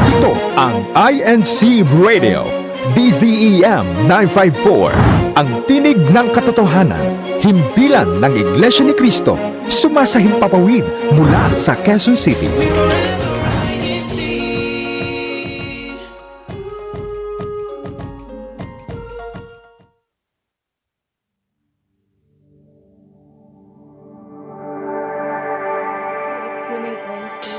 Ito ang INCRadio, DZEM 954, ang tinig ng katotohanan, himpilan ng Iglesia ni Cristo, sumasahimpapawid mula sa Quezon City. Tuning in to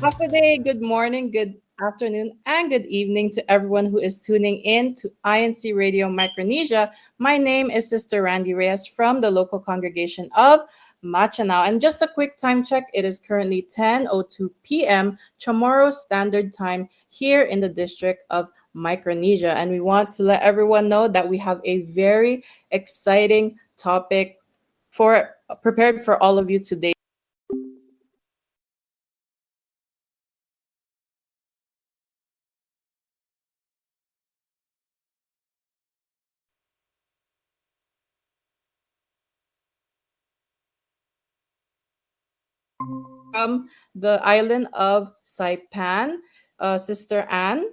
half a day, good morning, good afternoon, and good evening to everyone who is tuning in to INC Radio Micronesia. My name is Sister Randy Reyes from the local congregation of Machanao. And just a quick time check, it is currently 10:02 p.m. Chamorro Standard Time here in the district of Micronesia. And we want to let everyone know that we have a very exciting topic for prepared for all of you today. From the island of Saipan, Sister Anne.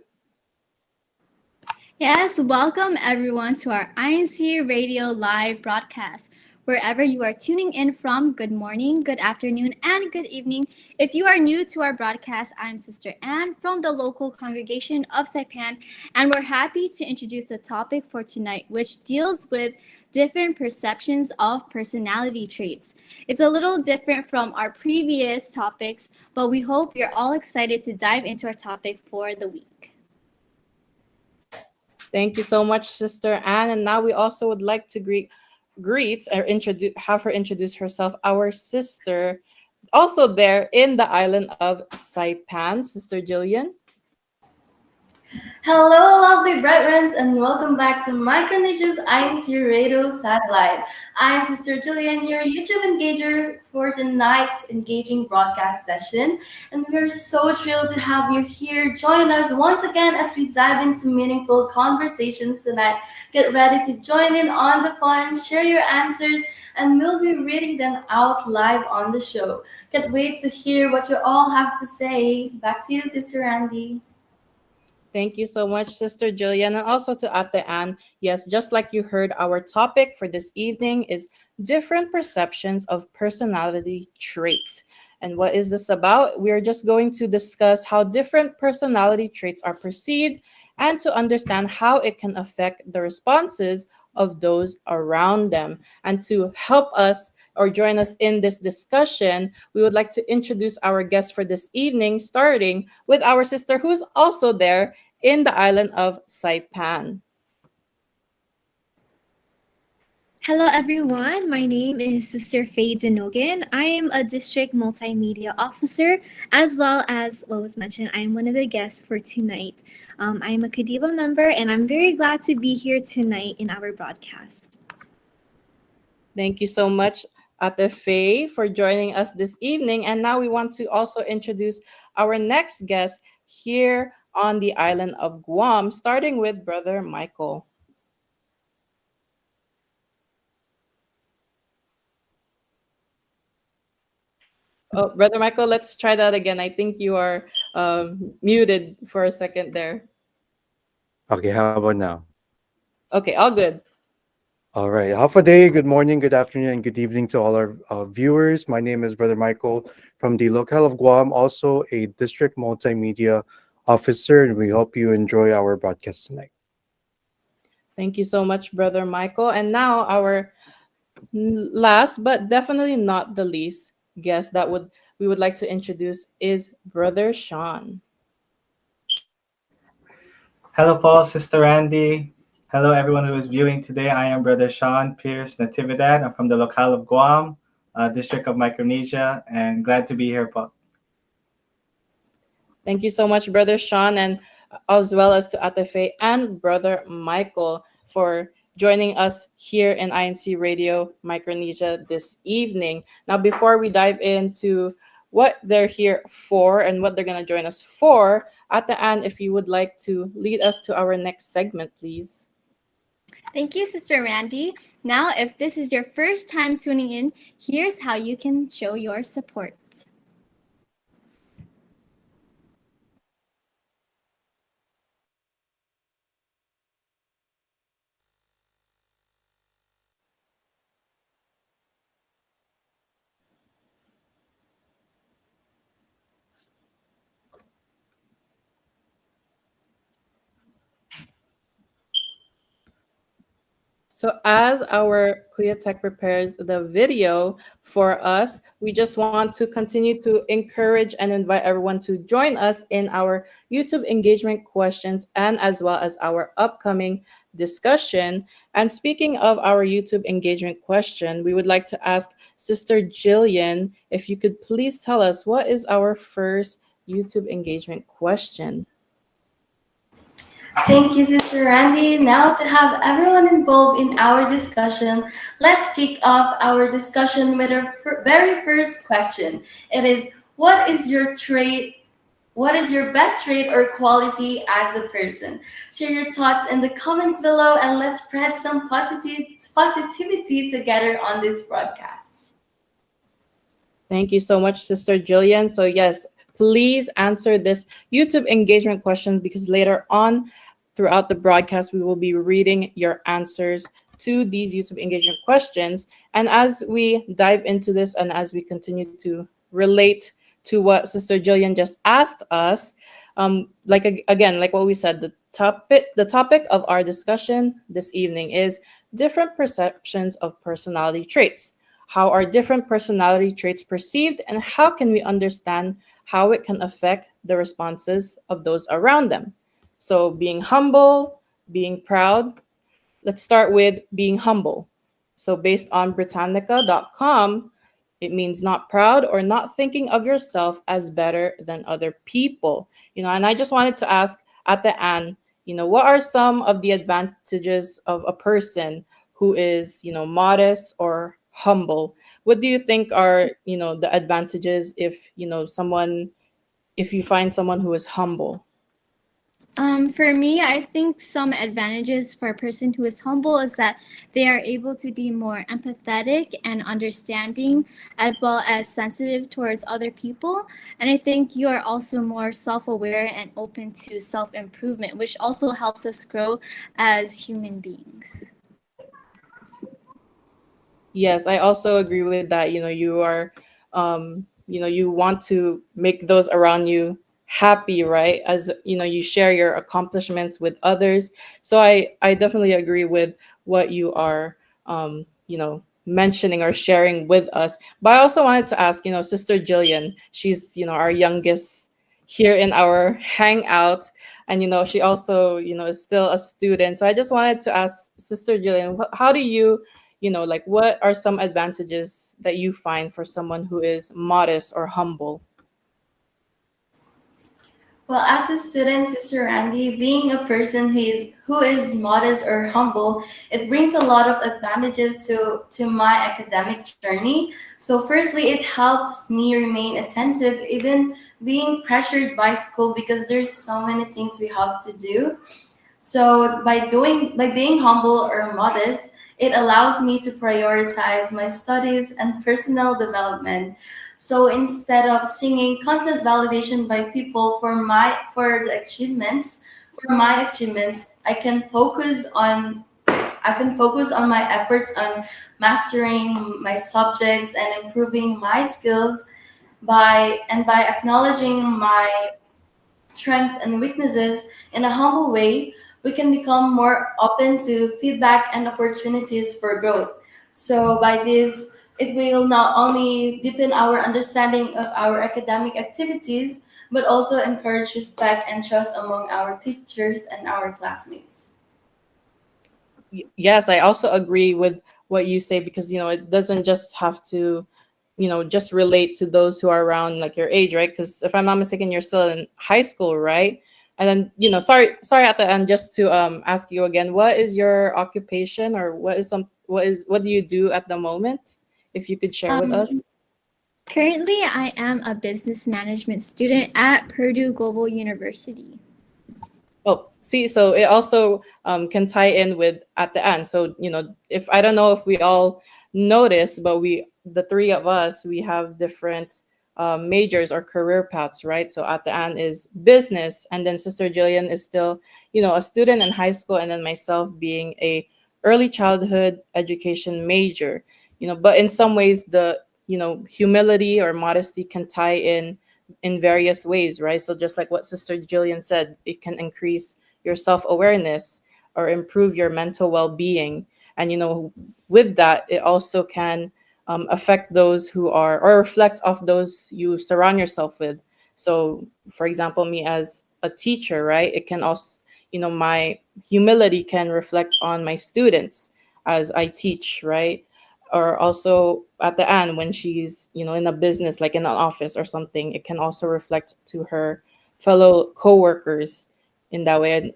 Yes, welcome everyone to our INC Radio live broadcast. Wherever you are tuning in from, good morning, good afternoon, and good evening. If you are new to our broadcast, I'm Sister Anne from the local congregation of Saipan, and we're happy to introduce the topic for tonight, which deals with different perceptions of personality traits. It's a little different from our previous topics, but we hope you're all excited to dive into our topic for the week. Thank you so much, Sister Anne. And now we also would like to greet or have her introduce herself, our sister, also there in the island of Saipan, Sister Jillian. Hello, lovely brethren, and welcome back to Micronesia's INC Radio Satellite. I'm Sister Julian, your YouTube engager for tonight's engaging broadcast session, and we're so thrilled to have you here. Join us once again as we dive into meaningful conversations tonight. Get ready to join in on the fun, share your answers, and we'll be reading them out live on the show. Can't wait to hear what you all have to say. Back to you, Sister Randy. Thank you so much, Sister Jillian, and also to Ate Anne. Yes, just like you heard, our topic for this evening is different perceptions of personality traits. And what is this about? We're just going to discuss how different personality traits are perceived and to understand how it can affect the responses of those around them. And to help us or join us in this discussion, we would like to introduce our guest for this evening, starting with our sister who's also there in the island of Saipan. Hello everyone, my name is Sister Faye Dinogan. I am a District Multimedia Officer, as well as what was mentioned, I am one of the guests for tonight. I am a Kadiva member, and I'm very glad to be here tonight in our broadcast. Thank you so much, Ate Faye, for joining us this evening. And now we want to also introduce our next guest here on the island of Guam, starting with Brother Michael. Oh, Brother Michael, let's try that again. I think you are muted for a second there. Okay, how about now? Okay, all good. All right. Half a day, good morning, good afternoon, and good evening to all our viewers. My name is Brother Michael from the locale of Guam, also a district multimedia officer, and we hope you enjoy our broadcast tonight. Thank you so much, Brother Michael. And now our last, but definitely not the least, guest that we would like to introduce is Brother Sean. Hello, Paul, Sister Randy. Hello, everyone who is viewing today. I am Brother Sean Pierce Natividad. I'm from the locale of Guam, District of Micronesia, and glad to be here, Paul. Thank you so much, Brother Sean, and as well as to Ate Faye and Brother Michael for joining us here in INC Radio Micronesia this evening. Now, before we dive into what they're here for and what they're going to join us for, Ate Anne, if you would like to lead us to our next segment, please. Thank you, Sister Randy. Now, if this is your first time tuning in, here's how you can show your support. So as our Kuya Tech prepares the video for us, we just want to continue to encourage and invite everyone to join us in our YouTube engagement questions and as well as our upcoming discussion. And speaking of our YouTube engagement question, we would like to ask Sister Jillian if you could please tell us what is our first YouTube engagement question. Thank you, Sister Randy. Now, to have everyone involved in our discussion, let's kick off our discussion with our very first question. It is, what is your trait? What is your best trait or quality as a person? Share your thoughts in the comments below and let's spread some positivity together on this broadcast. Thank you so much, Sister Jillian. So, yes, please answer this YouTube engagement question because later on throughout the broadcast, we will be reading your answers to these YouTube engagement questions. And as we dive into this and as we continue to relate to what Sister Jillian just asked us, again, like what we said, the topic of our discussion this evening is different perceptions of personality traits. How are different personality traits perceived, and how can we understand how it can affect the responses of those around them? So, being humble, being proud. Let's start with being humble. So, based on Britannica.com, it means not proud or not thinking of yourself as better than other people. And I just wanted to ask at the end, what are some of the advantages of a person who is, modest or humble? What do you think are, the advantages if, if you find someone who is humble? For me, I think some advantages for a person who is humble is that they are able to be more empathetic and understanding, as well as sensitive towards other people. And I think you are also more self aware and open to self improvement, which also helps us grow as human beings. Yes, I also agree with that. You are, you want to make those around you happy, right? As you share your accomplishments with others. So I definitely agree with what you are, mentioning or sharing with us. But I also wanted to ask, Sister Jillian, she's, our youngest here in our hangout. And, she also, is still a student. So I just wanted to ask Sister Jillian, how do you like what are some advantages that you find for someone who is modest or humble? Well, as a student, Sister Randy, being a person who is modest or humble, it brings a lot of advantages to my academic journey. So, firstly, it helps me remain attentive, even being pressured by school because there's so many things we have to do. So by being humble or modest, it allows me to prioritize my studies and personal development. So instead of singing constant validation by people for my achievements, I can focus on my efforts on mastering my subjects and improving my skills by acknowledging my strengths and weaknesses in a humble way, we can become more open to feedback and opportunities for growth. So, by this, it will not only deepen our understanding of our academic activities, but also encourage respect and trust among our teachers and our classmates. Yes, I also agree with what you say because it doesn't just have to just relate to those who are around like your age, right? Because if I'm not mistaken, you're still in high school, right? And then sorry at the end, just to ask you again, what is your occupation, or what do you do at the moment, if you could share with us? Um, Currently, I am a business management student at Purdue Global University. Oh, see, so it also can tie in with at the end. So, if I don't know if we all noticed, but the three of us, we have different majors or career paths, right? So at the end is business, and then Sister Jillian is still, a student in high school, and then myself being a early childhood education major. But in some ways, the humility or modesty can tie in various ways, right? So just like what Sister Jillian said, it can increase your self-awareness or improve your mental well-being. And with that, it also can affect those who are or reflect off those you surround yourself with. So, for example, me as a teacher, right? It can also, my humility can reflect on my students as I teach, right? Or also at the end when she's in a business like in an office or something, it can also reflect to her fellow co-workers in that way. And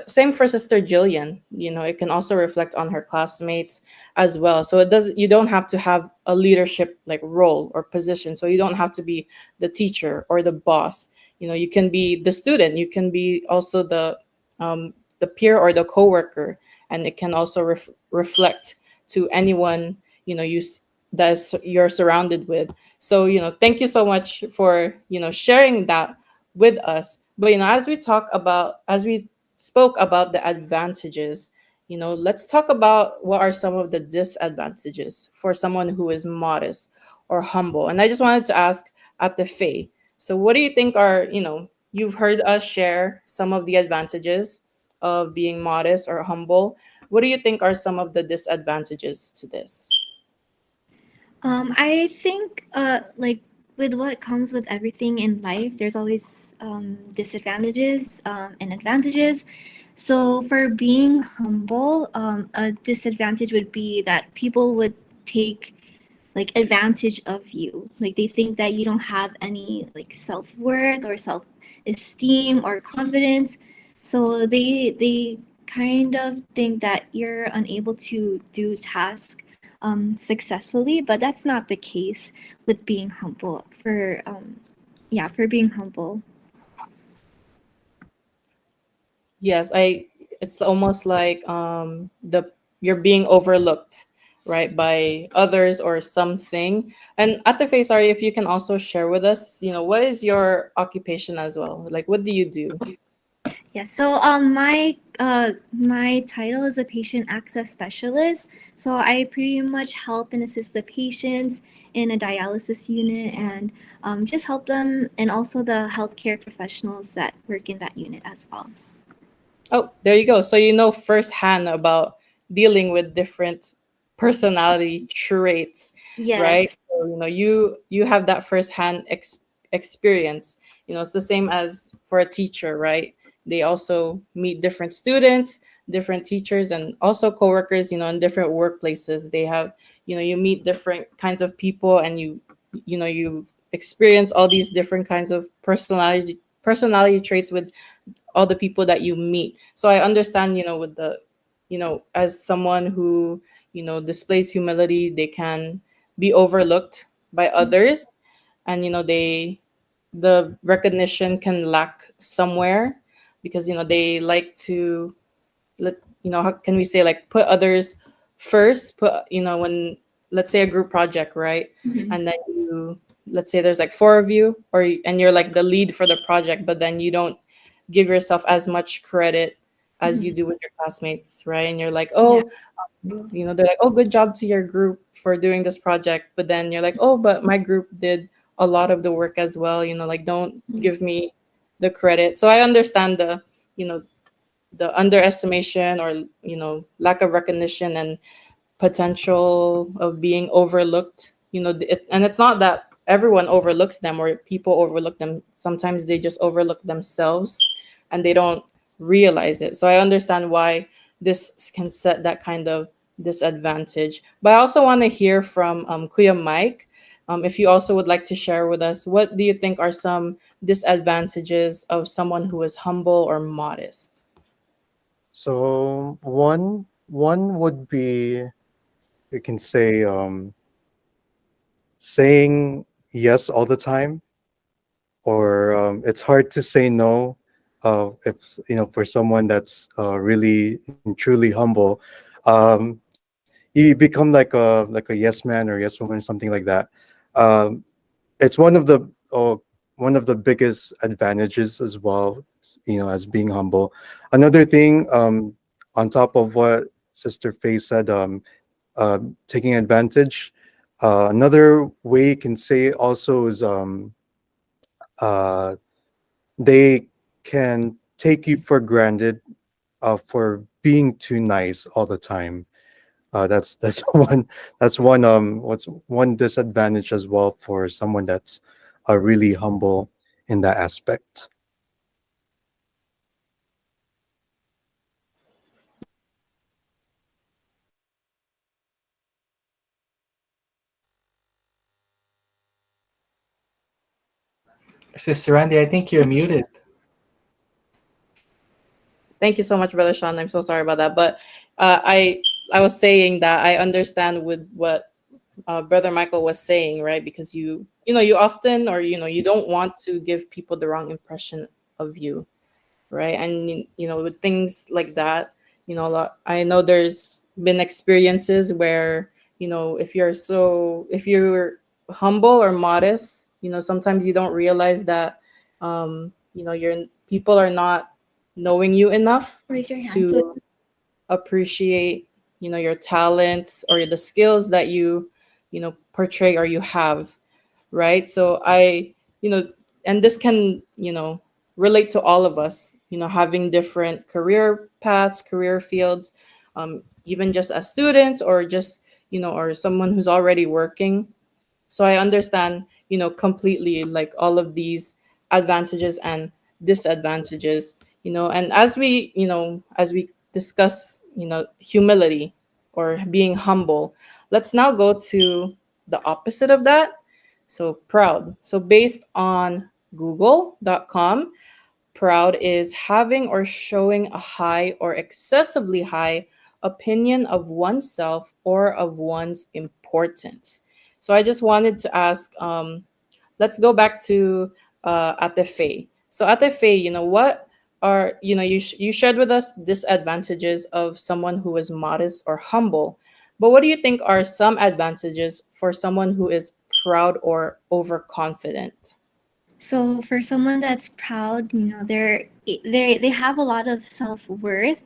same for Sister Jillian, it can also reflect on her classmates as well. So you don't have to have a leadership like role or position, so you don't have to be the teacher or the boss. You can be the student, you can be also the peer or the coworker, and it can also reflect to anyone that you're surrounded with. So thank you so much for sharing that with us. But as we spoke about the advantages, let's talk about what are some of the disadvantages for someone who is modest or humble. And I just wanted to ask at the Faye, so what do you think are, you've heard us share some of the advantages of being modest or humble. What do you think are some of the disadvantages to this? I think, like with what comes with everything in life, there's always disadvantages and advantages. So for being humble, a disadvantage would be that people would take like advantage of you. Like they think that you don't have any like self-worth or self-esteem or confidence. So they kind of think that you're unable to do tasks successfully, but that's not the case with being humble. For being humble. Yes, it's almost like the you're being overlooked, right, by others or something. And at the face, sorry, if you can also share with us, what is your occupation as well? Like, what do you do? Yeah, so my title is a patient access specialist. So I pretty much help and assist the patients in a dialysis unit and just help them and also the healthcare professionals that work in that unit as well. Oh, there you go. So you know firsthand about dealing with different personality traits, right? Yes. So, you have that firsthand experience. It's the same as for a teacher, right? They also meet different students, different teachers, and also coworkers. In different workplaces, they have, you meet different kinds of people, and you experience all these different kinds of personality traits with all the people that you meet. So I understand, with as someone who, displays humility, they can be overlooked by others. And, the recognition can lack somewhere because, they like to, let, how can we say, like, put others first, when, let's say a group project, right? Mhm. And then let's say there's like four of you, and you're like the lead for the project, but then you don't give yourself as much credit as you Mhm. do with your classmates, right? And you're like, Yeah. oh, they're like, oh, good job to your group for doing this project. But then you're like, oh, but my group did a lot of the work as well. Like, don't Mhm. give me the credit. So I understand you know, the underestimation or, lack of recognition and potential of being overlooked. And it's not that everyone overlooks them or people overlook them. Sometimes they just overlook themselves and they don't realize it. So I understand why this can set that kind of disadvantage. But I also want to hear from Kuya Mike. If you also would like to share with us, what do you think are some disadvantages of someone who is humble or modest? So one would be, you can say, saying yes all the time, or it's hard to say no if for someone that's really and truly humble, um, you become like a yes man or yes woman, something like that. Um, it's one of the biggest advantages as well, as being humble. Another thing, on top of what Sister Faye said, taking advantage. Another way you can say also is, uh, they can take you for granted, for being too nice all the time. That's what's one disadvantage as well for someone that's really humble in that aspect. Sister Randy, I think you're muted. Thank you so much, Brother Sean. I'm so sorry about that. But uh, I I was saying that I understand with what Brother Michael was saying, right? Because you often, or you don't want to give people the wrong impression of you, right? And with things like that, I know there's been experiences where if you're humble or modest, sometimes you don't realize that your people are not knowing you enough Raise your hand. to appreciate your talents or the skills that you portray or you have, right? So you know and this can relate to all of us, having different career paths, career fields, even just as students, or just or someone who's already working. So I understand completely, like, all of these advantages and disadvantages. And as we discuss humility or being humble, let's now go to the opposite of that. So proud. So based on google.com, proud is having or showing a high or excessively high opinion of oneself or of one's importance. So I just wanted to ask, let's go back to Atefe. So Atefe, what are, you shared with us disadvantages of someone who is modest or humble, but what do you think are some advantages for someone who is proud or overconfident? So for someone that's proud, they have a lot of self-worth,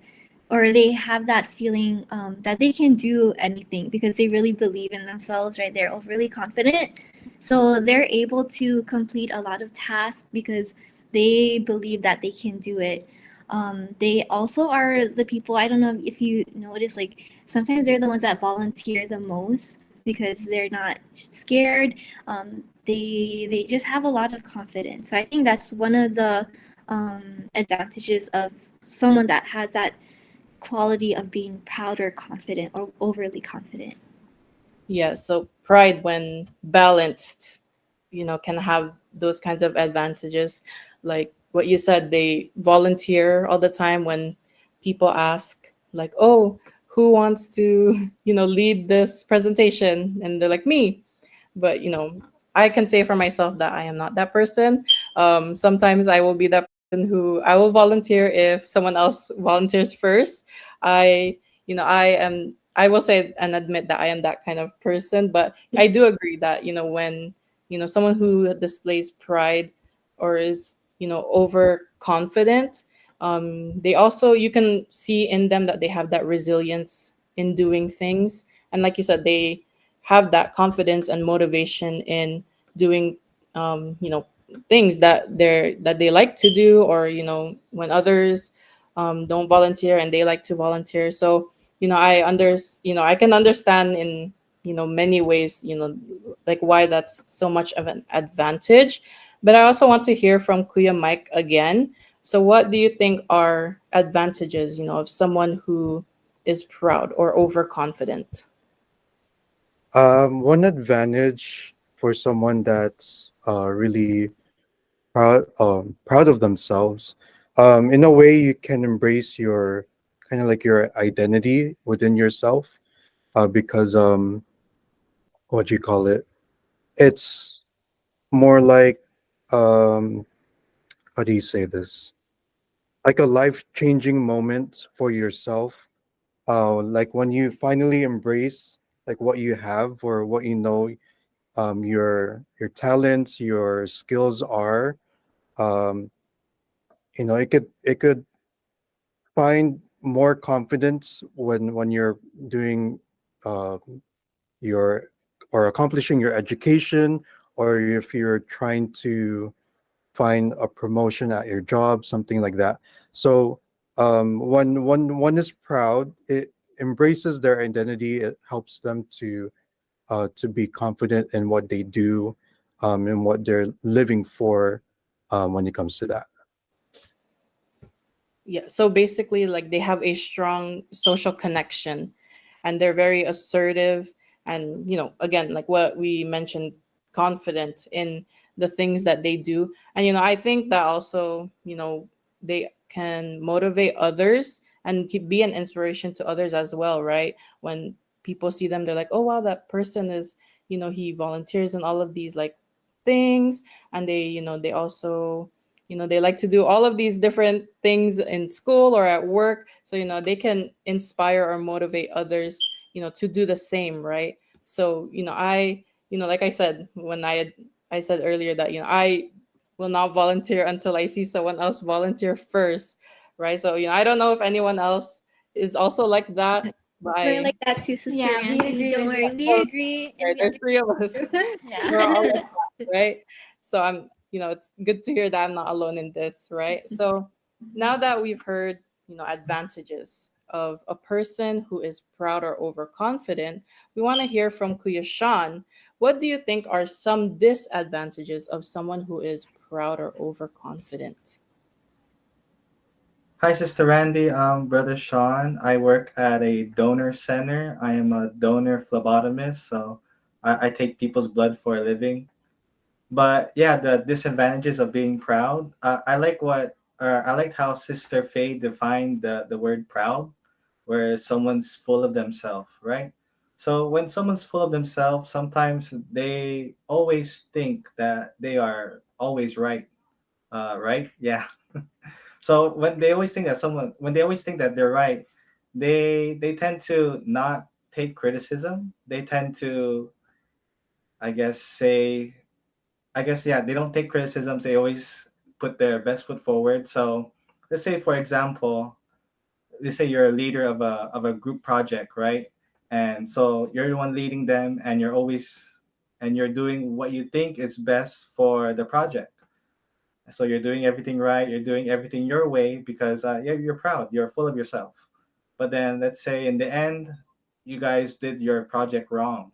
or they have that feeling that they can do anything because they really believe in themselves, right? They're overly confident. So they're able to complete a lot of tasks because they believe that they can do it. They also are the people, I don't know if you notice, like sometimes they're the ones that volunteer the most because they're not scared. They just have a lot of confidence. So I think that's one of the advantages of someone that has that quality of being proud or confident or overly confident. Yeah, so pride, when balanced, can have those kinds of advantages. Like what you said, they volunteer all the time when people ask, like, oh, who wants to, lead this presentation? And they're like, me. But I can say for myself that I am not that person. Sometimes I will be that person who I will volunteer if someone else volunteers first. I will say and admit that I am that kind of person. But I do agree that when someone who displays pride or is overconfident, they also, you can see in them that they have that resilience in doing things. And like you said, they have that confidence and motivation in doing things that they like to do, or when others don't volunteer and they like to volunteer. So I can understand in many ways, like why that's so much of an advantage. But I also want to hear from Kuya Mike again. So what do you think are advantages of someone who is proud or overconfident? One advantage for someone that's really proud of themselves, in a way you can embrace your kind of like your identity within yourself, because what do you call it? It's more like, um, how do you say this? like a life-changing moment for yourself. Like when you finally embrace like what you have or what you know, your talents, your skills are. Um, it could find more confidence when you're doing uh, your or accomplishing your education, or if you're trying to find a promotion at your job, something like that. So when one is proud, it embraces their identity. It helps them to be confident in what they do, and what they're living for, when it comes to that. Yeah, so basically like they have a strong social connection, and they're very assertive, and again, like what we mentioned, confident in the things that they do. And I think that also, they can motivate others and be an inspiration to others as well, right? When people see them, they're like, oh wow, that person is, he volunteers in all of these like things. And they also, they like to do all of these different things in school or at work, so they can inspire or motivate others, to do the same, right? So I, like I said, when I said earlier that I will not volunteer until I see someone else volunteer first, right? So I don't know if anyone else is also like that, but We're like that too, Sister Yeah, we Randy. agree Don't with worry, that. we agree, and right, we there's three of understand us. you. We're all Yeah. like that, right? So I'm, it's good to hear that I'm not alone in this, right? So now that we've heard, advantages of a person who is proud or overconfident, we want to hear from Kuya Sean. What do you think are some disadvantages of someone who is proud or overconfident? Hi, Sister Randy. Brother Sean. I work at a donor center. I am a donor phlebotomist, so I take people's blood for a living. But yeah, the disadvantages of being proud. I liked how Sister Faye defined the word proud, where someone's full of themselves, right? So when someone's full of themselves, sometimes they always think that they are always right. Right? Yeah. So when they always think that they're right, they tend to not take criticism. They tend to, I guess, say I guess yeah, they don't take criticisms. They always put their best foot forward. So let's say, for example, let's say you're a leader of a group project, right? And so you're the one leading them, and you're doing what you think is best for the project. So you're doing everything right. You're doing everything your way because yeah, you're proud. You're full of yourself. But then let's say in the end, you guys did your project wrong,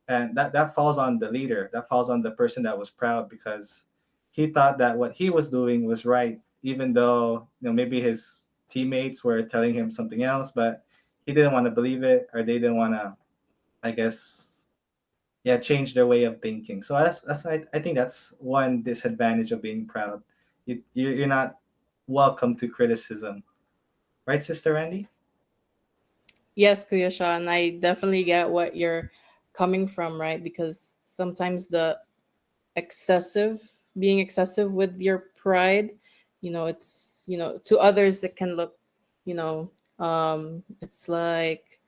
and that falls on the leader, that falls on the person that was proud, because he thought that what he was doing was right, even though maybe his teammates were telling him something else, but he didn't want to believe it, or they didn't want to, I guess, yeah, change their way of thinking. So I think that's one disadvantage of being proud. You're not welcome to criticism, right, Sister Randy? Yes, Kuya Sean, I definitely get what you're coming from, right? Because sometimes the excessive being excessive with your pride, it's, to others it can look, it's like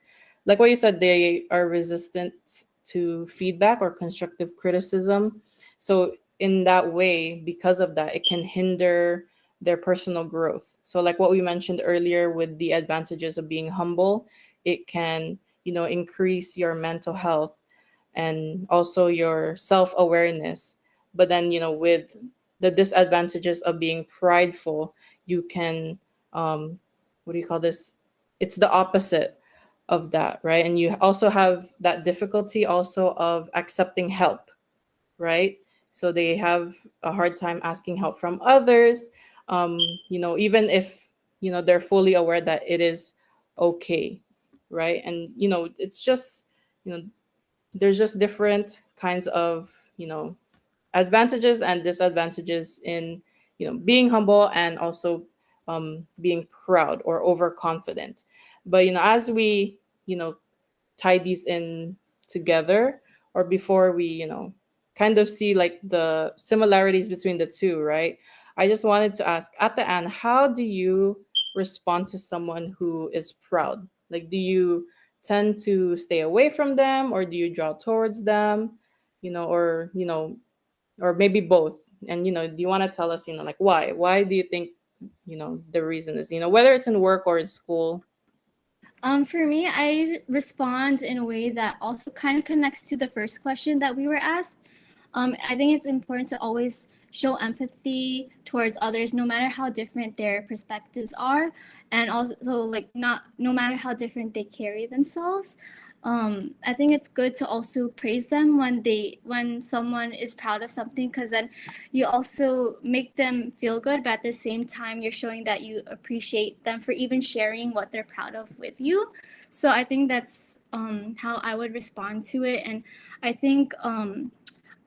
what you said, they are resistant to feedback or constructive criticism. So in that way, because of that, it can hinder their personal growth. So like what we mentioned earlier with the advantages of being humble, it can, increase your mental health and also your self-awareness. But then, with the disadvantages of being prideful, you can, what do you call this, it's the opposite of that, right? And you also have that difficulty also of accepting help, right? So they have a hard time asking help from others, even if they're fully aware that it is okay, right? And it's just, you know there's just different kinds of advantages and disadvantages in being humble and also being proud or overconfident. But as we tie these in together, or before we kind of see like the similarities between the two, right? I just wanted to ask, at the end, how do you respond to someone who is proud? Like, do you tend to stay away from them, or do you draw towards them? Or or maybe both. And do you want to tell us, like, why do you think, the reason is, whether it's in work or in school? For me, I respond in a way that also kind of connects to the first question that we were asked. I think it's important to always show empathy towards others, no matter how different their perspectives are, and also like not no matter how different they carry themselves. I think it's good to also praise them when someone is proud of something, because then you also make them feel good, but at the same time you're showing that you appreciate them for even sharing what they're proud of with you. So I think that's how I would respond to it. And I think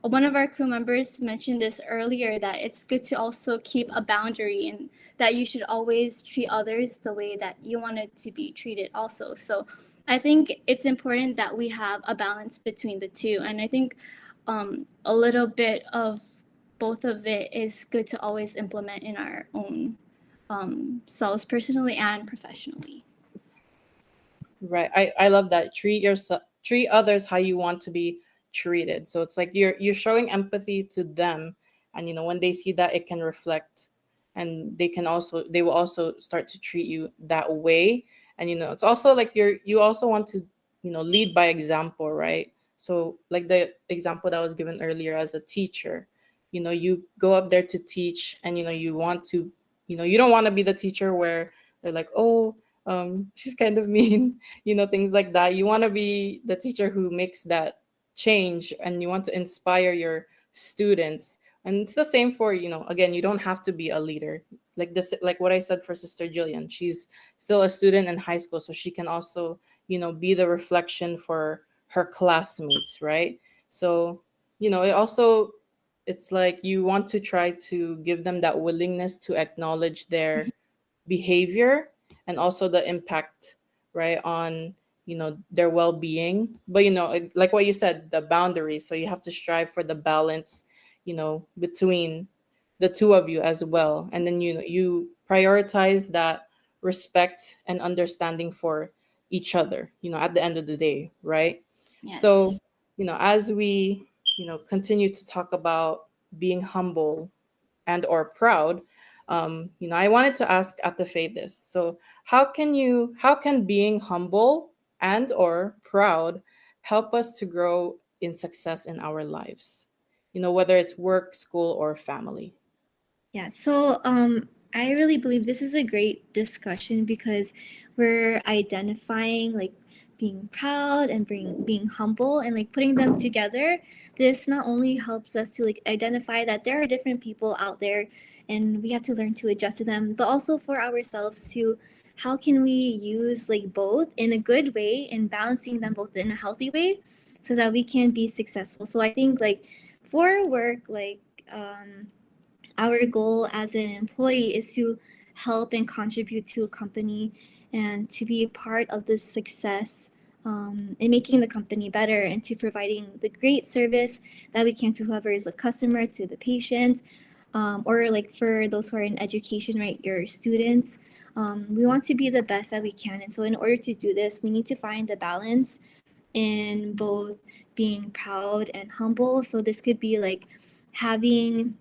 one of our crew members mentioned this earlier, that it's good to also keep a boundary, and that you should always treat others the way that you wanted to be treated also. So I think it's important that we have a balance between the two. And I think a little bit of both of it is good to always implement in our own selves, personally and professionally. Right. I love that. Treat others how you want to be treated. So it's like you're showing empathy to them, and when they see that, it can reflect, and they will also start to treat you that way. And it's also like you also want to lead by example, right? So like the example that was given earlier, as a teacher, you go up there to teach, and you want to, you don't want to be the teacher where they're like, oh, she's kind of mean, things like that. You want to be the teacher who makes that change, and you want to inspire your students. And it's the same for, again, you don't have to be a leader. Like this, like what I said for Sister Jillian, she's still a student in high school, so she can also, be the reflection for her classmates, right? So, it's like you want to try to give them that willingness to acknowledge their behavior, and also the impact, right, on their well-being. But like what you said, the boundaries, so you have to strive for the balance, between the two of you as well. And then you prioritize that respect and understanding for each other, at the end of the day, right? So Yes. as we continue to talk about being humble and or proud, I wanted to ask at the Faith this. So how can being humble and or proud help us to grow in success in our lives, whether it's work, school, or family? Yeah, so I really believe this is a great discussion because we're identifying like being proud and being humble and like putting them together. This not only helps us to like identify that there are different people out there and we have to learn to adjust to them, but also for ourselves to how can we use like both in a good way and balancing them both in a healthy way so that we can be successful. So I think like for work, like our goal as an employee is to help and contribute to a company and to be a part of the success in making the company better and to providing the great service that we can to whoever is a customer, to the patient, or like for those who are in education, right, your students. We want to be the best that we can. And so in order to do this, we need to find the balance in both being proud and humble. So this could be like having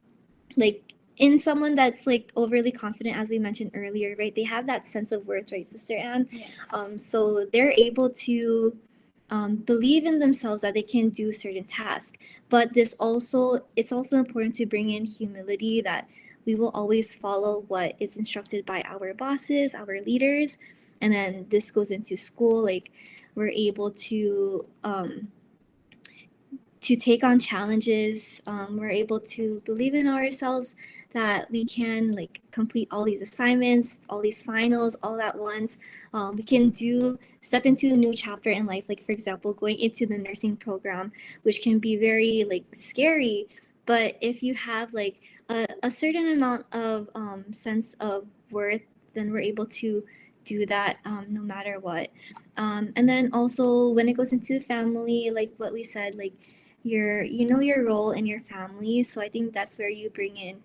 like in someone that's like overly confident, as we mentioned earlier, right? They have that sense of worth, right, Sister Anne? Yes. So they're able to believe in themselves that they can do certain tasks. But it's also important to bring in humility, that we will always follow what is instructed by our bosses, our leaders. And then this goes into school, like we're able to take on challenges. We're able to believe in ourselves that we can like complete all these assignments, all these finals, all at once. We can step into a new chapter in life, like for example, going into the nursing program, which can be very like scary. But if you have like a certain amount of sense of worth, then we're able to do that no matter what. And then also when it goes into family, like what we said, like you know your role in your family. So I think that's where you bring in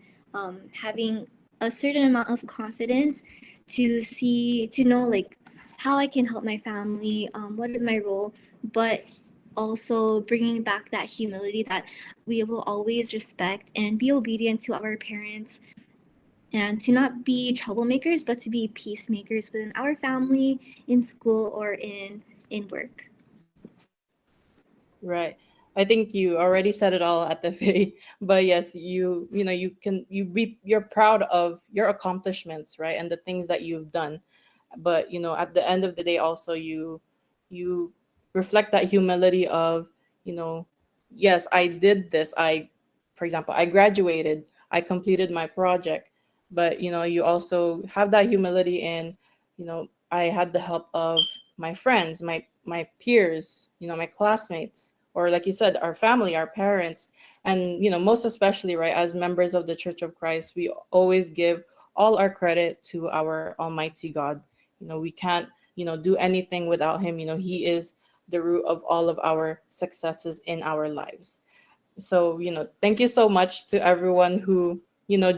having a certain amount of confidence to know like how I can help my family, what is my role, but also bringing back that humility that we will always respect and be obedient to our parents, and to not be troublemakers but to be peacemakers within our family, in school, or in work. Right. I think you already said it all at the very, but yes, you're proud of your accomplishments, right? And the things that you've done. But at the end of the day also you reflect that humility of, you know, yes, I did this. For example, I graduated, I completed my project, but you also have that humility in, I had the help of my friends, my peers, my classmates, or like you said, our family, our parents. And most especially, right, as members of the Church of Christ, we always give all our credit to our Almighty God. We can't do anything without him. He is the root of all of our successes in our lives. So thank you so much to everyone who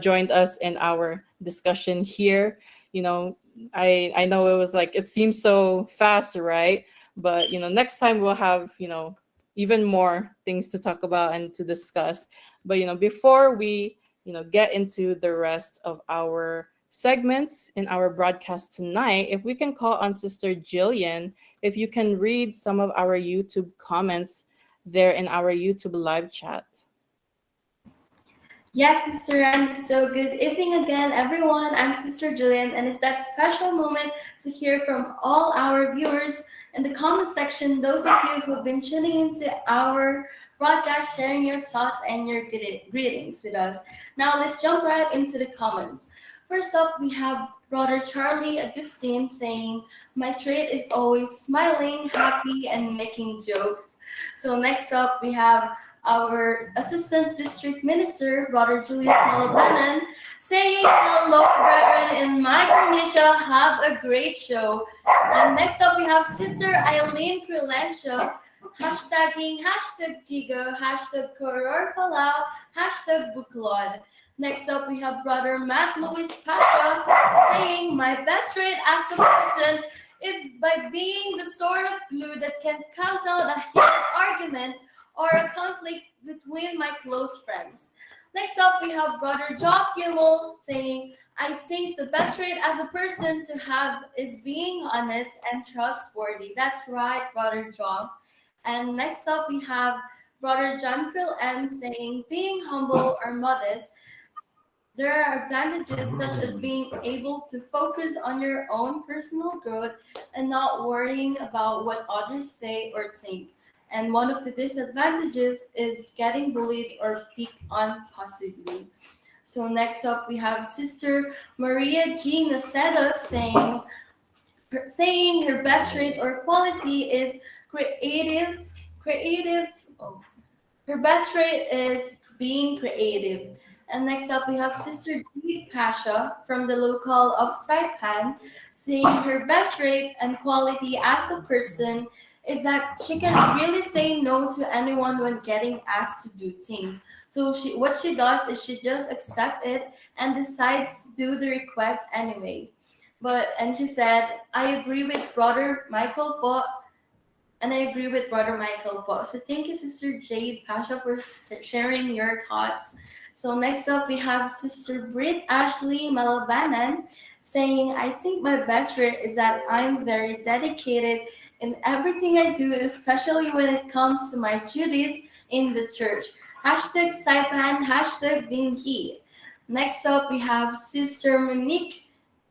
joined us in our discussion here. you know I know it was like, it seems so fast, right? But next time we'll have even more things to talk about and to discuss. But before we get into the rest of our segments in our broadcast tonight, if we can call on Sister Jillian, if you can read some of our YouTube comments there in our YouTube live chat. Yes, Sister Randy. So good evening again, everyone. I'm Sister Julian, and it's that special moment to hear from all our viewers in the comment section. Those of you who've been tuning into our broadcast, sharing your thoughts and your greetings with us. Now let's jump right into the comments. First up, we have Brother Charlie Augustine saying, "My trait is always smiling, happy, and making jokes." So next up, we have our Assistant District Minister, Brother Julius Malabanan, saying, "Hello, brethren in Micronesia, have a great show." And next up, we have Sister Eileen Crelencio, hashtagging #Jigo, #Koror #Buklod. Next up, we have Brother Matt Louis Pasha saying, "My best trait as a person is by being the sort of glue that can count out a heated argument or a conflict between my close friends." Next up, we have Brother Joff Kimmel saying, "I think the best trait as a person to have is being honest and trustworthy." That's right, Brother Joff. And next up, we have Brother John Krill M saying, "Being humble or modest, there are advantages such as being able to focus on your own personal growth and not worrying about what others say or think. And one of the disadvantages is getting bullied or picked on possibly." So next up, we have Sister Maria G. Naceda saying her best trait or quality is creative. Oh, her best trait is being creative. And next up, we have Sister Jade Pasha from the local of Saipan saying her best trait and quality as a person is that she can really say no to anyone when getting asked to do things. So what she does is she just accepts it and decides to do the request anyway. And she said, "I agree with Brother Michael Po, and I agree with Brother Michael Po." So thank you, Sister Jade Pasha, for sharing your thoughts. So next up, we have Sister Britt Ashley Malabanan saying, "I think my best trait is that I'm very dedicated in everything I do, especially when it comes to my duties in the church. #Saipan, #Vinki." Next up, we have Sister Monique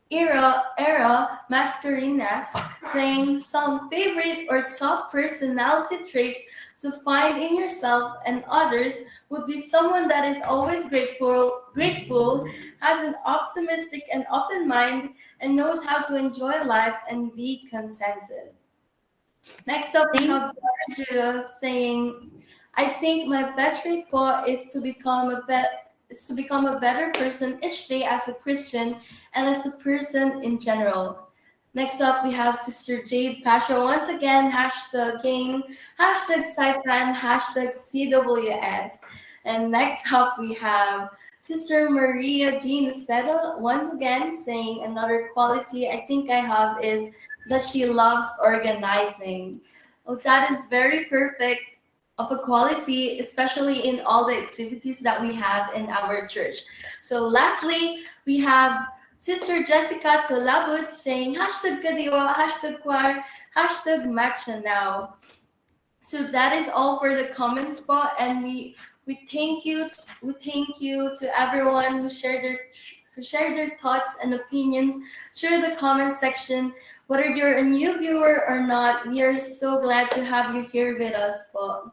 Era Mascarinas saying, "Some favorite or top personality traits to find in yourself and others would be someone that is always grateful, has an optimistic and open mind, and knows how to enjoy life and be contented." Next up, we have Brother Judah saying, "I think my best trait is to become a better person each day as a Christian and as a person in general." Next up, we have Sister Jade Pasha once again, #gang, #Saipan, #CWS. And next up, we have Sister Maria Jean Settle, once again saying another quality I think I have is that she loves organizing. Oh, that is very perfect of a quality, especially in all the activities that we have in our church. So lastly, we have Sister Jessica Tolabut saying hashtag kadiwa, hashtag choir, hashtag match na now. So that is all for the comment spot, and we thank you to everyone who shared their thoughts and opinions through the comment section. Whether you're a new viewer or not, we are so glad to have you here with us, po.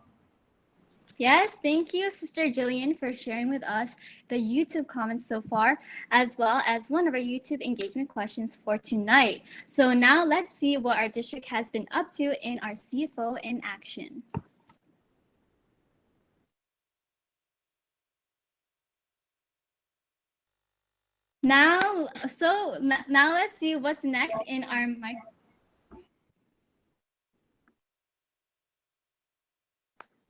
Yes, thank you, Sister Jillian, for sharing with us the YouTube comments so far, as well as one of our YouTube engagement questions for tonight. So now let's see what our district has been up to in our CFO in action. Now let's see what's next in our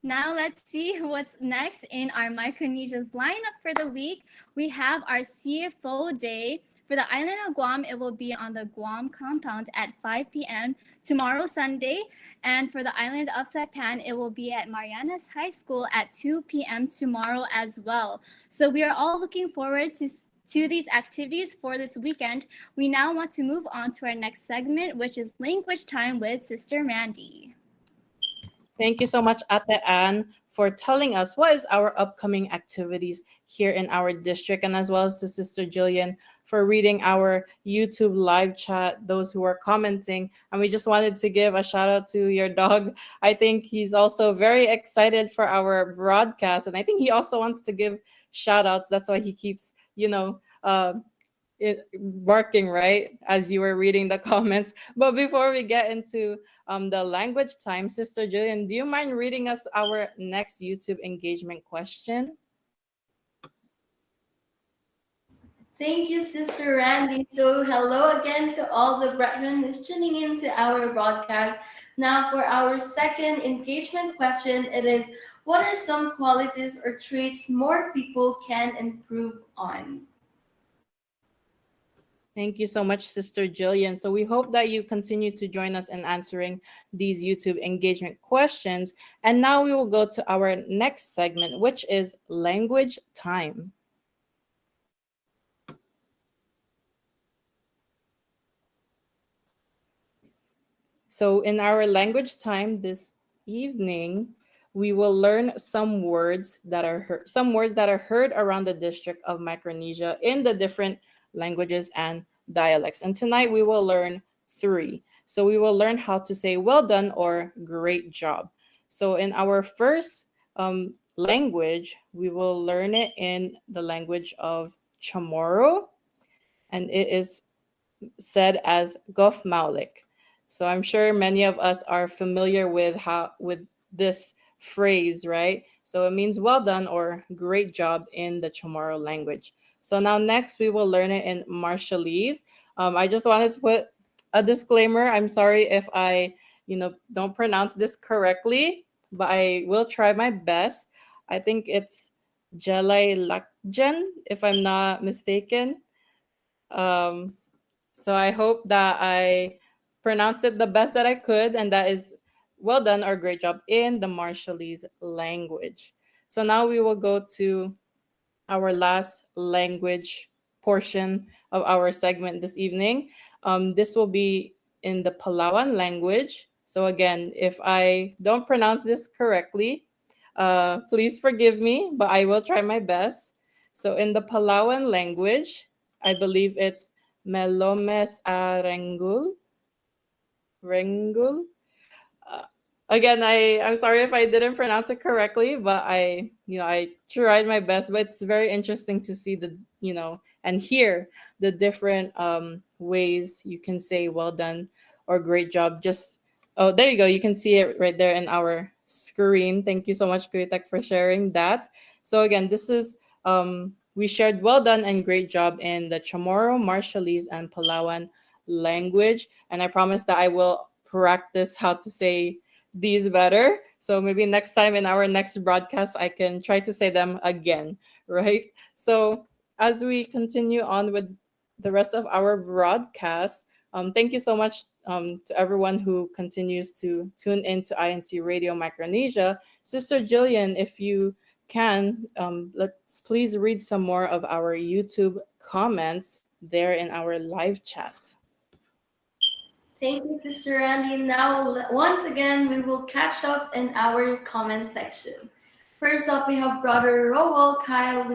Now let's see what's next in our Micronesia's lineup for the week. We have our CFO Day. For the island of Guam, it will be on the Guam compound at 5 p.m. tomorrow, Sunday. And for the island of Saipan, it will be at Marianas High School at 2 p.m. tomorrow as well. So we are all looking forward to these activities for this weekend. We now want to move on to our next segment, which is Language Time with Sister Mandy. Thank you so much, Ate Ann, for telling us what is our upcoming activities here in our district, and as well as to Sister Jillian for reading our YouTube live chat, those who are commenting. And we just wanted to give a shout out to your dog. I think he's also very excited for our broadcast, and I think he also wants to give shout outs. That's why he keeps, barking, right, as you were reading the comments. But before we get into the language time, Sister Jillian, do you mind reading us our next YouTube engagement question? Thank you, Sister Randy. So, hello again to all the brethren who's tuning in to our broadcast. Now, for our second engagement question, it is what are some qualities or traits more people can improve on? Thank you so much, Sister Jillian. So we hope that you continue to join us in answering these YouTube engagement questions. And now we will go to our next segment, which is language time. So in our language time this evening, we will learn some words that are heard around the district of Micronesia in the different languages and dialects. And tonight we will learn 3. So we will learn how to say well done or great job. So in our first language, we will learn it in the language of Chamorro, and it is said as Gof Maulik. So I'm sure many of us are familiar with this phrase, right? So it means well done or great job in the Chamorro language. So now next we will learn it in Marshallese. I just wanted to put a disclaimer. I'm sorry if I, don't pronounce this correctly, but I will try my best. I think it's Jelay Lakjen, if I'm not mistaken. So I hope that I pronounced it the best that I could, and that is well done or great job in the Marshallese language. So now we will go to our last language portion of our segment this evening. This will be in the Palawan language. So again, if I don't pronounce this correctly, please forgive me, but I will try my best. So in the Palawan language, I believe it's Melomes Arengul. Rengul. Uh, Again, I'm sorry if I didn't pronounce it correctly, but I tried my best. But it's very interesting to see and hear the different ways you can say well done or great job. There you go. You can see it right there in our screen. Thank you so much, Kuitek, for sharing that. So again, this is we shared well done and great job in the Chamorro, Marshallese, and Palawan language, and I promise that I will practice how to say these better. So maybe next time in our next broadcast, I can try to say them again, right? So as we continue on with the rest of our broadcast, thank you so much to everyone who continues to tune into INC Radio Micronesia. Sister Jillian, if you can, let's please read some more of our YouTube comments there in our live chat. Thank you, Sister Randy. Now, once again, we will catch up in our comment section. First up, we have Brother Rowell Kyle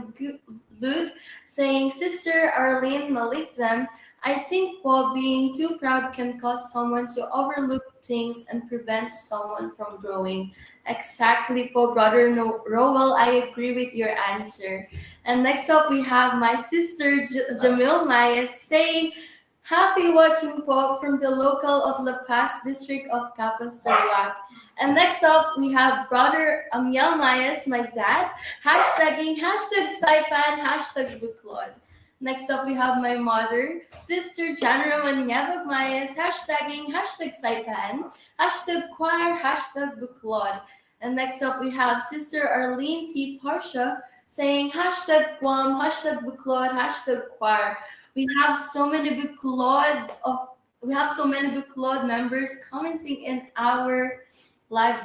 Luke saying, Sister Arlene Malikdem, I think while being too proud can cause someone to overlook things and prevent someone from growing. Exactly, po, Brother Rowell, I agree with your answer. And next up, we have my sister Jamil Maya saying, Happy watching po from the local of La Paz district of Capas Tarlac. And next up, we have Brother Amiel Mayas, my dad, hashtagging hashtag Saipan, hashtag Buklod. Next up, we have my mother, Sister Janra Manyabag Mayas, hashtagging hashtag Saipan, hashtag choir, hashtag Buklod. And next up, we have Sister Arlene T. Parsha saying hashtag Guam, hashtag Buklod, hashtag choir. We have so many Buklod members commenting in our live.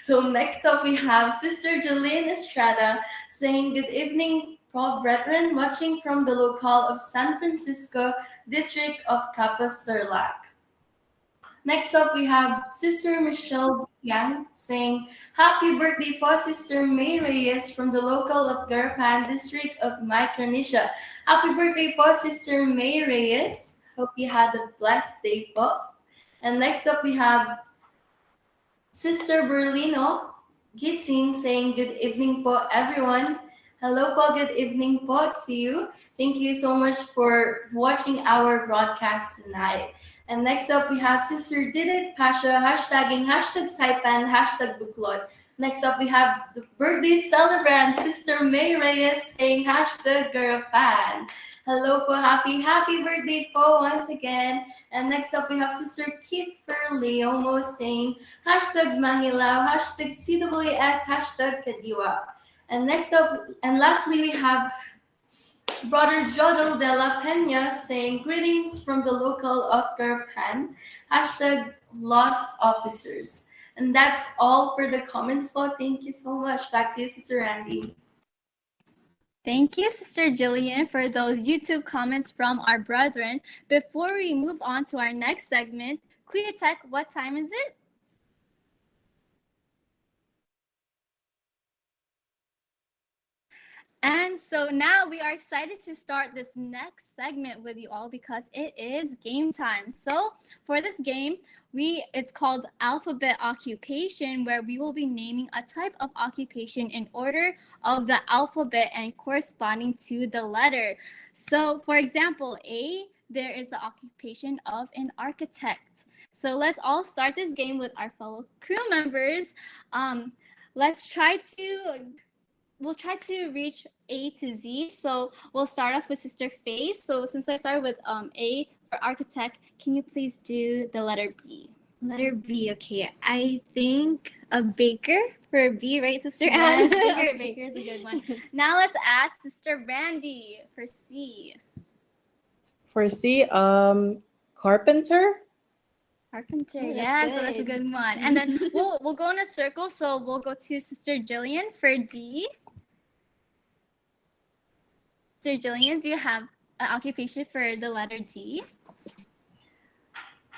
So next up we have Sister Jolene Estrada saying good evening, Prof. Brethren, watching from the locale of San Francisco, district of Capas Tarlac. Next up, we have Sister Michelle Yang saying, Happy birthday po, Sister May Reyes from the local of Garapan, district of Micronesia. Happy birthday po, Sister May Reyes. Hope you had a blessed day po. And next up, we have Sister Berlino Gitzing saying, Good evening po, everyone. Hello po, good evening po to you. Thank you so much for watching our broadcast tonight. And next up, we have Sister Didit Pasha, hashtagging hashtag Saipan, hashtag Buklod. Next up, we have the birthday celebrant, Sister May Reyes, saying hashtag Garapan. Hello po, happy birthday po once again. And next up, we have Sister Kiefer Leomo saying hashtag Mangilaw, hashtag CWS, hashtag Kadiwa. And next up, and lastly, we have Brother Jodel de la Peña saying greetings from the local of Garapan, hashtag lost officers. And that's all for the comments po. Thank you so much. Back to you, Sister Randy. Thank you, Sister Jillian, for those YouTube comments from our brethren. Before we move on to our next segment, Queer Tech, what time is it? And so now we are excited to start this next segment with you all because it is game time. So for this game, it's called Alphabet Occupation, where we will be naming a type of occupation in order of the alphabet and corresponding to the letter. So for example, A, there is the occupation of an architect. So let's all start this game with our fellow crew members. We'll try to reach A to Z. So we'll start off with Sister Faye. So since I started with A for architect, can you please do the letter B? Letter B, okay. I think a baker for B, right, Sister Yes, Anne? baker is a good one. Now let's ask Sister Randy for C. For C, carpenter. Carpenter, Oh, yes, so that's a good. good one. And then we'll go in a circle. So we'll go to Sister Jillian for D. Sister Jillian, do you have an occupation for the letter D?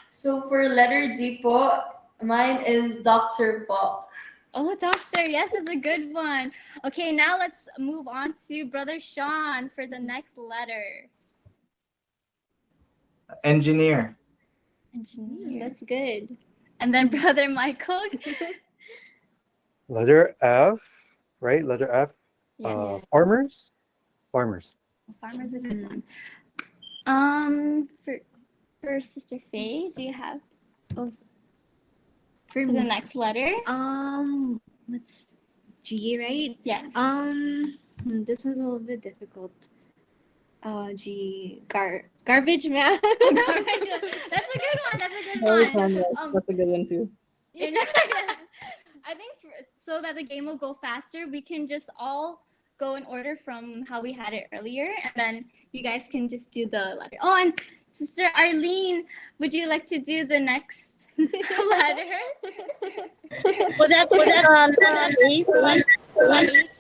So for letter D po, mine is Dr. po. Oh, doctor, yes, that's a good one. Okay, now let's move on to Brother Sean for the next letter. Engineer. Engineer. That's good. And then Brother Michael. Letter F, right? Letter F. Yes. Farmers. Farmer's a good one. For Sister Faye, do you have For for the next letter? what's G, right? Yes. This one's a little bit difficult. G, garbage man. That's a good one. That's a good one. That's a good one too. I think so that the game will go faster, we can just all go in order from how we had it earlier, and then you guys can just do the letter. Oh, and Sister Arlene, would you like to do the next letter? Would that letter H? H,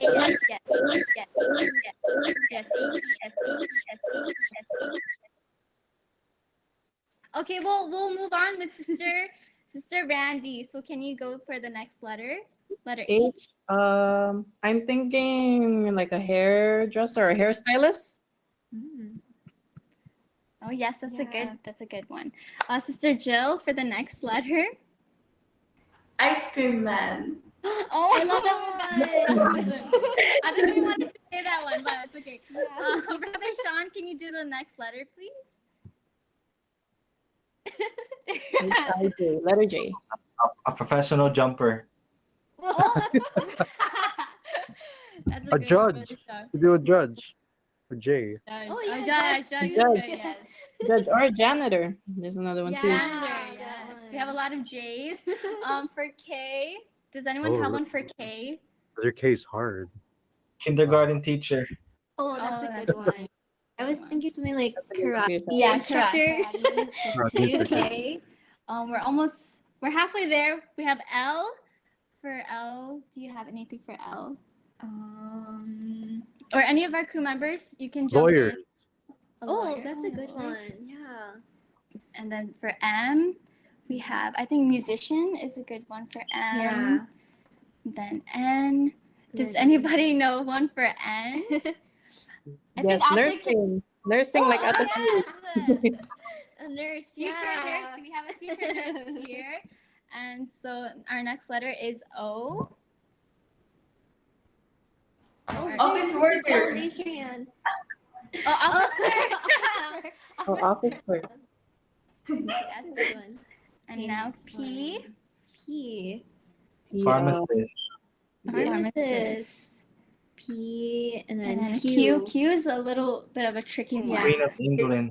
yes, yes, yes, H. Okay, we'll move on with Sister Randy. So can you go for the next letter? Letter H. H. I'm thinking like a hairdresser or a hairstylist. Oh yes, that's a good one. Sister Jill for the next letter. Ice cream man. Oh, I love that one. I didn't even want to say that one, but it's okay. Brother Sean, can you do the next letter, please? Letter J. A professional jumper. That's A good judge. one, Brother Sean. To do a judge. A J. Oh, yeah, Judge, judge is too. good, yes. Judge or janitor. There's another one too. Janitor, that yes. one. We have a lot of J's. For K, does anyone Oh, have one for K? Your case hard. Kindergarten teacher. Oh, that's Oh, a that's good one. I was thinking something like That's a good karate one. Yeah, instructor. Karate Okay. We're halfway there. We have L. For L, do you have anything for L? Or any of our crew members, you can jump Lawyer. in. A Oh, lawyer. that's a good lawyer. one. Yeah. And then for M, we have, I think musician is a good one for M. Yeah. Then N. Does Nurse. anybody know one for N? I Yes, Ate nursing. Nursing like at the yes! A nurse. Future Yeah. nurse. We have a future nurse here. And so our next letter is O. Oh, Office worker. Raise your hand. Oh, officer. Oh, office work. That's a good one. And now P. P. Pharmacist. Pharmacist. P. And And then then Q. Q is a little bit of a tricky one. Queen of England.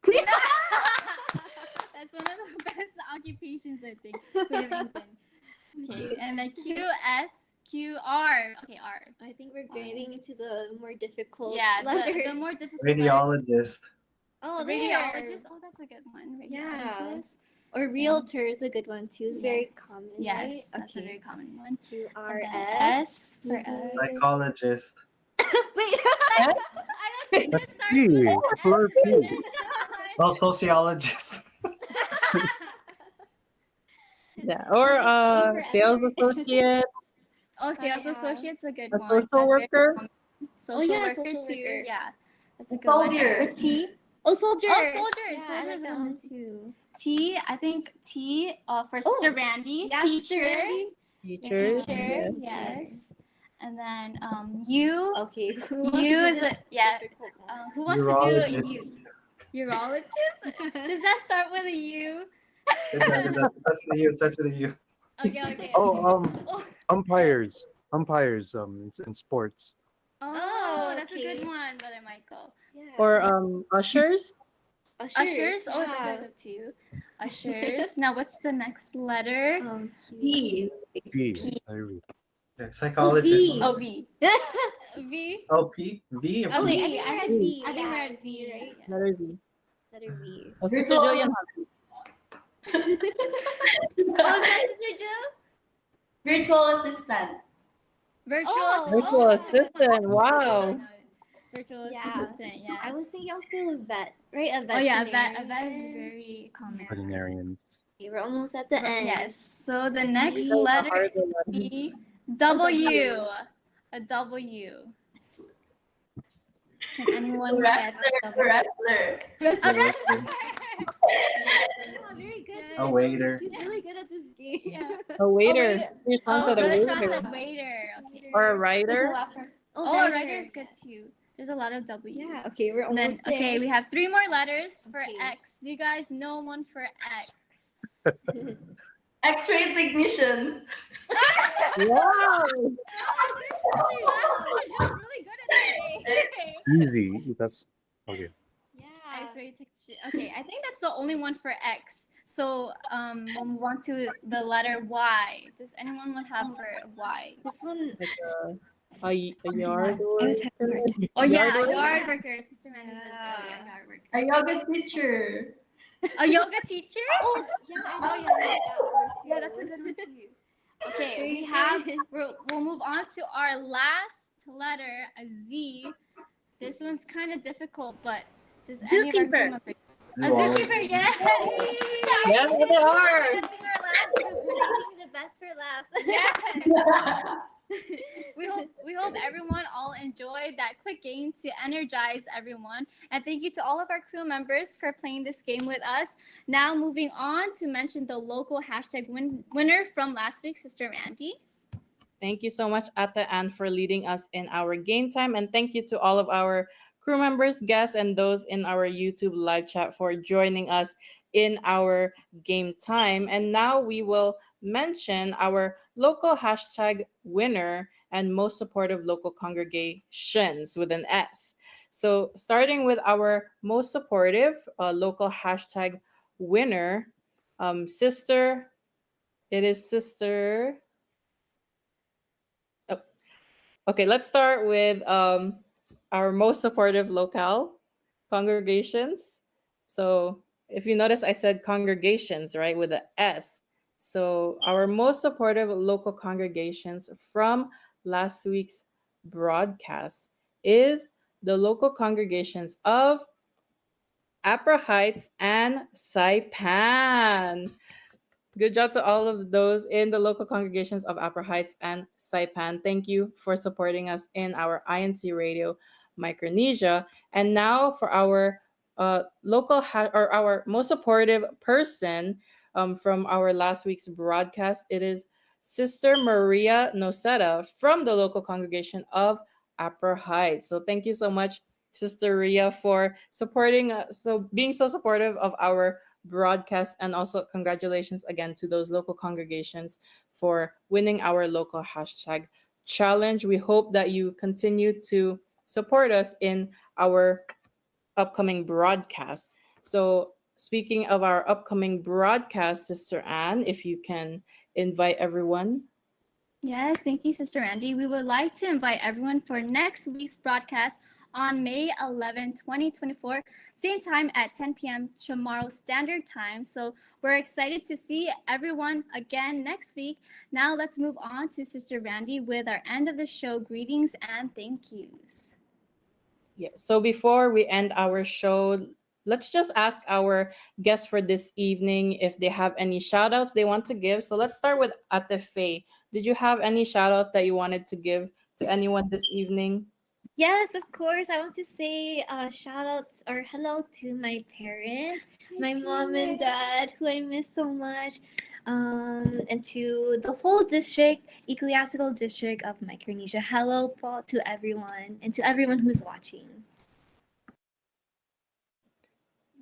That's one of the best occupations, I think. Queen of England. Okay, and then Q, S, Q, R. Okay, R. I think we're getting into the more difficult Yeah, letters. the more difficult letter. Radiologist. Oh, Radiologist. Oh, that's a good one. Yeah. Radiologist. Or realtor is a good one too. It's Yeah. very common. Yes, right? that's a very common one. Q And R then S. S for S. Psychologist. Wait. I don't think That's it starts P. with an That's letter S, P. Sean. Oh, sociologist. Yeah. Or sales associate, Oh, sales yeah. associate's a good a one. social That's very worker. common. Social yeah, worker social too. worker. Yeah, that's a good Soldier. one. For T. Oh, soldier. Oh, soldier. Yeah, I Soldier's like a that good one too. T. I think T. For Oh, Sister Randy. Yeah, Teacher. Randy. Teachers. Teacher. Yes. Yes. And then U. Okay. U is a, yeah. Who wants to do Urologist. U? Urologist? Does that start with a U? That's for you. That's for you. Okay. Okay. Oh, Oh. umpires. Umpires. In sports. Oh, that's a okay. good one, Brother Michael. Yeah. Or ushers. Ushers. Oh, that's yeah. a good too. Ushers. Now, what's the next letter? P. P. I read. Yeah, psychologist. V. Oh, V. V. Oh, P. V. Oh, wait, I V. think I had V. I think we're Yeah, at V, right? Letter V. Letter V. Oh, Sister Jillian. What was that, Sister Jill? Virtual assistant. Virtual, Oh, Virtual assistant. Wow. Virtual Yeah. assistant, yes. I was thinking also a vet, right? A vet. Oh, yeah, a vet is very common. Veterinarians. We're almost at the end. Yes. So the next So letter Harder is letters. W. A W. Can anyone get Wrestler. Wrestler. a wrestler? Oh, very good. A waiter. She's really good at this game. Yeah. A waiter. waiter. Your son said a Brother Sean waiter. said waiter. Okay. Or a There's a writer. lot for- Oh, Oh, a writer. writer is good too. There's a lot of W's. Yeah. Okay, we're And then, almost there. okay, we have 3 more letters for Okay. X. Do you guys know one for X? X-ray technician. Wow. Just really good at this game. Easy. That's okay. Yeah. X-ray technician. Okay, I think that's the only one for X. So we'll move on to the letter Y. Does anyone want to have for Y? This one, A yard I was having a worker. hard time. Oh yeah, a worker? yard worker. Sister Amanda says earlier, a yard worker. A yoga teacher. A yoga teacher? Oh, yeah, I know, yeah, I like that one too. Yeah, that's a good one too. Okay, we'll move on to our last letter, a Z. This one's kind of difficult, but does any of our Zookeeper. crew members? A Zoology. zookeeper, yes. Yes, they are. That's our last Saving the best for last. Yes. we hope everyone all enjoyed that quick game to energize everyone. And thank you to all of our crew members for playing this game with us. Now moving on to mention the local hashtag winner from last week, Sister Randy. Thank you so much, Ate Ann, for leading us in our game time. And thank you to all of our crew members, guests, and those in our YouTube live chat for joining us in our game time. And now we will mention our local hashtag winner and most supportive local congregations with an S. So starting with our most supportive local hashtag winner, Sister, it is Sister... Okay, let's start with our most supportive locale congregations. So if you notice, I said congregations, right, with a S. So our most supportive local congregations from last week's broadcast is the local congregations of Upper Heights and Saipan. Good job to all of those in the local congregations of Upper Heights and Saipan. Thank you for supporting us in our INCRadio Micronesia. And now for our or our most supportive person from our last week's broadcast, it is Sister Maria Noceta from the local congregation of Upper Heights. So thank you so much, Sister Ria, for supporting being so supportive of our broadcast, and also congratulations again to those local congregations for winning our local hashtag challenge. We hope that you continue to support us in our upcoming broadcast. So speaking of our upcoming broadcast, Sister Anne, if you can invite everyone. Yes, thank you, Sister Andy. We would like to invite everyone for next week's broadcast on May 11, 2024, same time at 10 p.m. tomorrow Standard Time. So we're excited to see everyone again next week. Now let's move on to Sister Randy with our end of the show greetings and thank yous. Yeah. So before we end our show, let's just ask our guests for this evening if they have any shout outs they want to give. So let's start with Ate Faye. Did you have any shout outs that you wanted to give to anyone this evening? Yes, of course. I want to say shout outs or hello to my parents, my mom and dad, who I miss so much, and to the whole district, ecclesiastical district of Micronesia. Hello po to everyone and to everyone who's watching.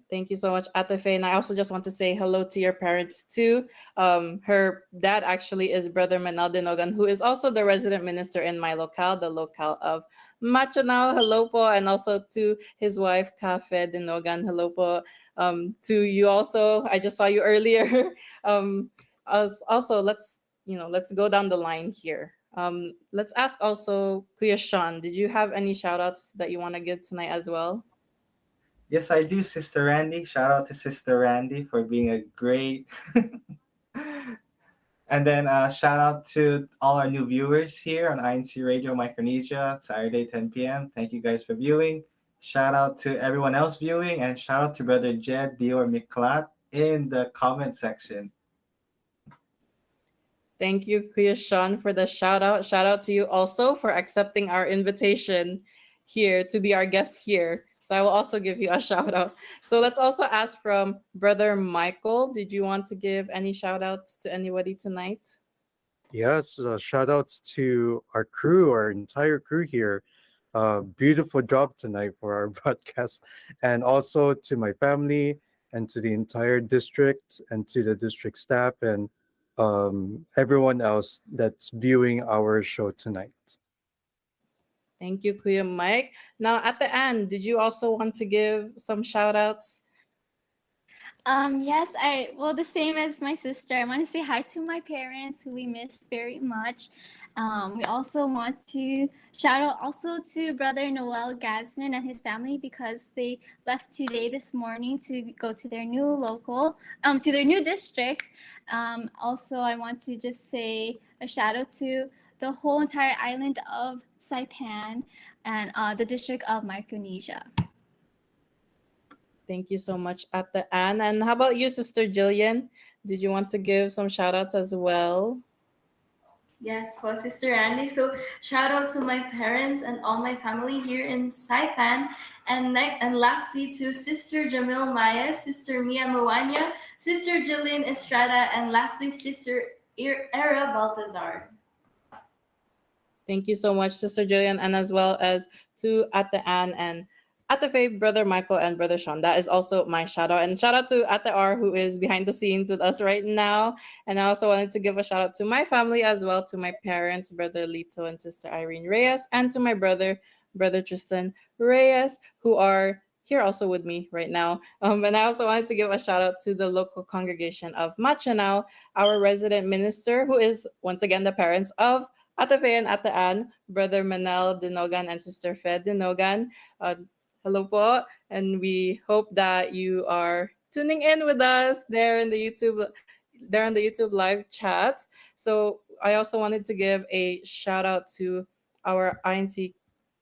Thank you so much, Ate Faye. And I also just want to say hello to your parents too. Her dad actually is Brother Manal Dinogan, who is also the resident minister in my locale, the locale of Machanao. Hello po. And also to his wife, Cafe Dinogan. Hello po. To you also. I just saw you earlier. Also, let's go down the line here. Let's ask also Kuya Sean, did you have any shout outs that you want to give tonight as well? Yes, I do, Sister Randy. Shout out to Sister Randy for being a great. And then shout out to all our new viewers here on INCRadio Micronesia, Saturday, 10 p.m. Thank you guys for viewing. Shout out to everyone else viewing, and shout out to Brother Jed Dior Miklat in the comment section. Thank you, Kuya Sean, for the shout out. Shout out to you also for accepting our invitation here to be our guest here. So I will also give you a shout out. So let's also ask from Brother Michael. Did you want to give any shout outs to anybody tonight? Yes, shout outs to our crew, our entire crew here. Beautiful job tonight for our broadcast. And also to my family and to the entire district and to the district staff and everyone else that's viewing our show tonight. Thank you, Kuya Mike. Now, at the end, did you also want to give some shout outs? Yes, the same as my sister. I want to say hi to my parents who we missed very much. We also want to shout out also to Brother Noel Gasman and his family because they left today this morning to go to their new to their new district. Also, I want to just say a shout out to the whole entire island of Saipan and the district of Micronesia. Thank you so much, Ate Anne. And how about you, Sister Jillian? Did you want to give some shout outs as well? Yes, for Sister Andy. So shout out to my parents and all my family here in Saipan. And lastly to Sister Jamil Maya, Sister Mia Mawanya, Sister Jillian Estrada, and lastly Sister Era Baltazar. Thank you so much, Sister Jillian, and as well as to Ate Anne and Ate Faye, Brother Michael, and Brother Sean. That is also my shout out. And shout out to Ate R, who is behind the scenes with us right now. And I also wanted to give a shout out to my family as well, to my parents, Brother Lito and Sister Irene Reyes, and to my Brother Tristan Reyes, who are here also with me right now. And I also wanted to give a shout out to the local congregation of Machanao, our resident minister, who is once again the parents of Ate Faye and Ate Ann, Brother Manel Dinogan and Sister Fed Dinogan. Uh, Hello po, and we hope that you are tuning in with us there on the YouTube live chat. So I also wanted to give a shout out to our INC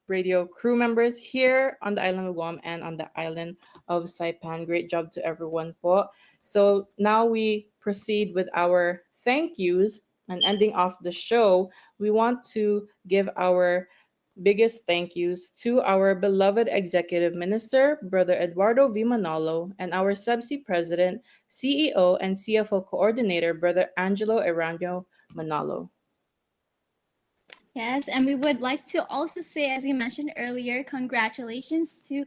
radio crew members here on the island of Guam and on the island of Saipan. Great job to everyone po. So now we proceed with our thank yous, and ending off the show, we want to give our biggest thank yous to our beloved Executive Minister, Brother Eduardo V. Manalo, and our SEBSI President, CEO, and CFO Coordinator, Brother Angelo Eranio Manalo. Yes, and we would like to also say, as we mentioned earlier, congratulations to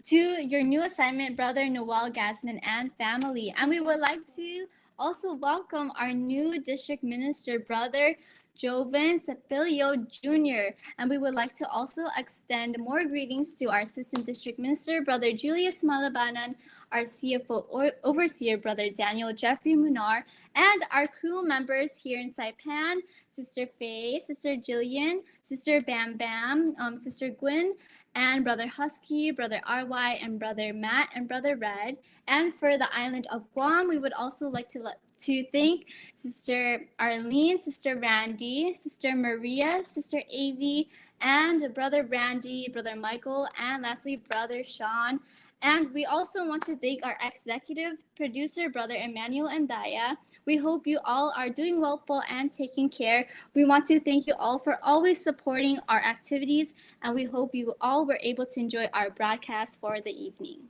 your new assignment, Brother Noel Gasman and family. And we would like to also welcome our new district minister, Brother Joven Cepilio Jr. And we would like to also extend more greetings to our assistant district minister, Brother Julius Malabanan, our CFO overseer, Brother Daniel Jeffrey Munar, and our crew members here in Saipan, Sister Faye, Sister Jillian, Sister Bam Bam, Sister Gwyn, and Brother Husky, Brother RY, and Brother Matt, and Brother Red. And for the island of Guam, we would also like to thank Sister Arlene, Sister Randy, Sister Maria, Sister Avi, and Brother Randy, Brother Michael, and lastly, Brother Sean. And we also want to thank our executive producer, Brother Emmanuel and Daya. We hope you all are doing well, Paul, and taking care. We want to thank you all for always supporting our activities, and we hope you all were able to enjoy our broadcast for the evening.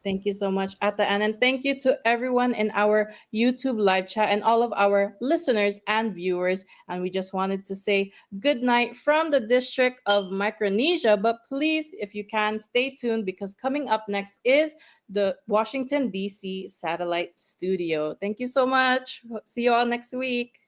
Thank you so much, Ate Ann. And thank you to everyone in our YouTube live chat and all of our listeners and viewers. And we just wanted to say good night from the District of Micronesia. But please, if you can, stay tuned because coming up next is the Washington, D.C. Satellite Studio. Thank you so much. See you all next week.